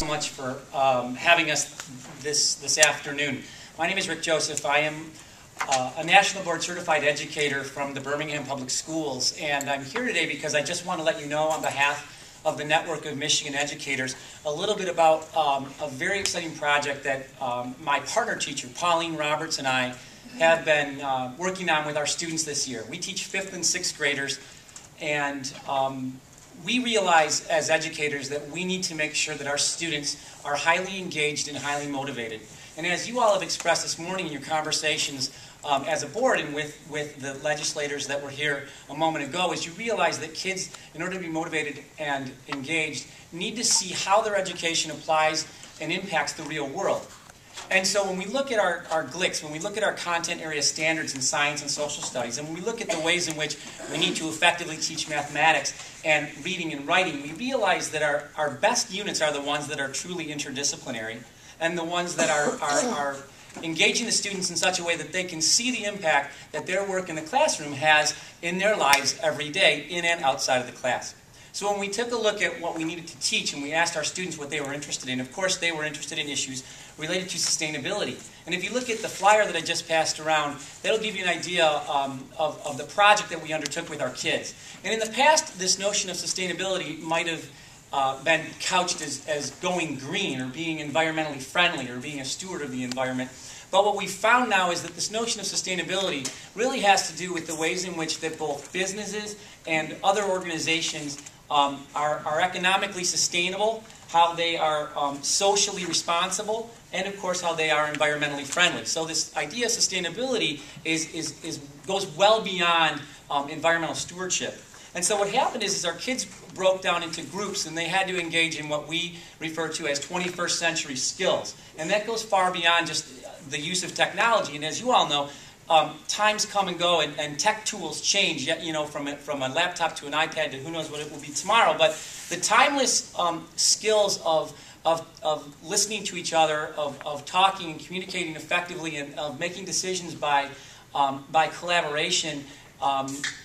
so much for having us this afternoon. My name is Rick Joseph. I am a National Board Certified Educator from the Birmingham Public Schools, and I'm here today because I just want to let you know on behalf of the Network of Michigan Educators a little bit about a very exciting project that my partner teacher, Pauline Roberts, and I have been working on with our students this year. We teach 5th and 6th graders, and we realize as educators that we need to make sure that our students are highly engaged and highly motivated. And as you all have expressed this morning in your conversations as a board and with the legislators that were here a moment ago, is you realize that kids, in order to be motivated and engaged, need to see how their education applies and impacts the real world. And so when we look at our GLICs, when we look at our content area standards in science and social studies, and when we look at the ways in which we need to effectively teach mathematics and reading and writing, we realize that our best units are the ones that are truly interdisciplinary and the ones that are engaging the students in such a way that they can see the impact that their work in the classroom has in their lives every day, in and outside of the class. So when we took a look at what we needed to teach and we asked our students what they were interested in, of course they were interested in issues related to sustainability. And if you look at the flyer that I just passed around, that'll give you an idea of the project that we undertook with our kids. And in the past, this notion of sustainability might have been couched as going green or being environmentally friendly or being a steward of the environment. But what we found now is that this notion of sustainability really has to do with the ways in which that both businesses and other organizations are economically sustainable, how they are socially responsible, and of course how they are environmentally friendly. So this idea of sustainability goes well beyond environmental stewardship. And so what happened is our kids broke down into groups and they had to engage in what we refer to as 21st century skills. And that goes far beyond just the use of technology. And as you all know, times come and go, and tech tools change. Yet, you know, from a laptop to an iPad to who knows what it will be tomorrow. But the timeless skills of listening to each other, of talking and communicating effectively, and of making decisions by collaboration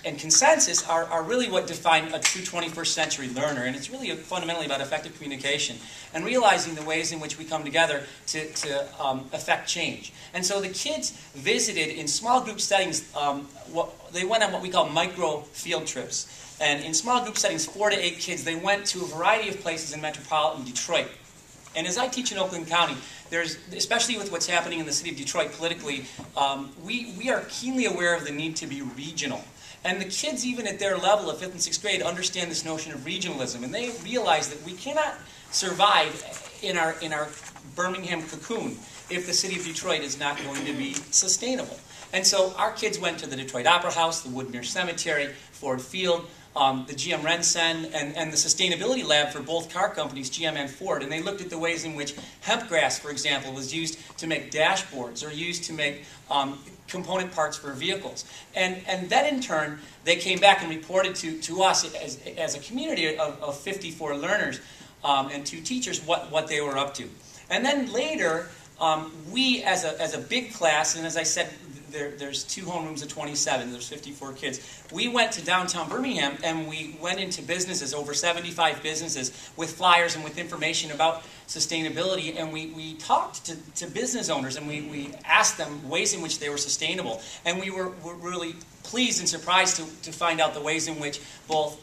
and consensus are really what define a true 21st century learner. And it's really fundamentally about effective communication and realizing the ways in which we come together to affect change. And so the kids visited in small group settings, they went on what we call micro field trips. And in small group settings, 4 to 8 kids, they went to a variety of places in metropolitan Detroit. And as I teach in Oakland County, especially with what's happening in the city of Detroit politically, we are keenly aware of the need to be regional. And the kids, even at their level of 5th and 6th grade, understand this notion of regionalism. And they realize that we cannot survive in our Birmingham cocoon if the city of Detroit is not going to be sustainable. And so our kids went to the Detroit Opera House, the Woodmere Cemetery, Ford Field, the GM Rensen, and the sustainability lab for both car companies, GM and Ford. And they looked at the ways in which hemp grass, for example, was used to make dashboards or used to make component parts for vehicles. And then in turn, they came back and reported to us as a community of 54 learners and 2 teachers what they were up to. And then later, we as a big class, and as I said, there's 2 homerooms of 27, there's 54 kids. We went to downtown Birmingham and we went into businesses, over 75 businesses, with flyers and with information about sustainability, and we talked to business owners and we asked them ways in which they were sustainable. And we were really pleased and surprised to find out the ways in which both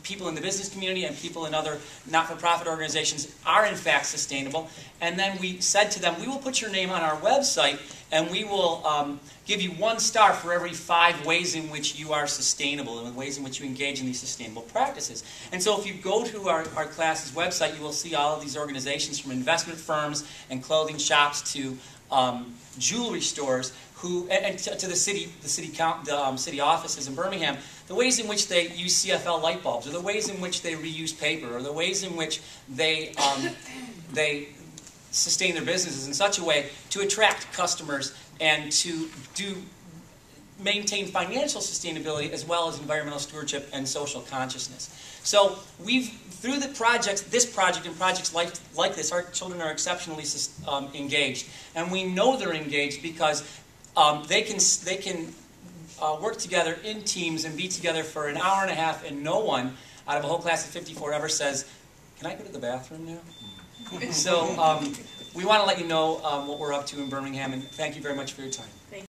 people in the business community and people in other not-for-profit organizations are in fact sustainable. And then we said to them, we will put your name on our website and we will give you 1 star for every 5 ways in which you are sustainable and the ways in which you engage in these sustainable practices. And so if you go to our class's website, you will see all of these organizations, from investment firms and clothing shops to jewelry stores, and to the city offices in Birmingham, the ways in which they use CFL light bulbs, or the ways in which they reuse paper, or the ways in which they sustain their businesses in such a way to attract customers and to maintain financial sustainability as well as environmental stewardship and social consciousness. So through this project and projects like this, our children are exceptionally engaged. And we know they're engaged because they can work together in teams and be together for an hour and a half, and no one out of a whole class of 54 ever says, "Can I go to the bathroom now?" So we want to let you know what we're up to in Birmingham, and thank you very much for your time.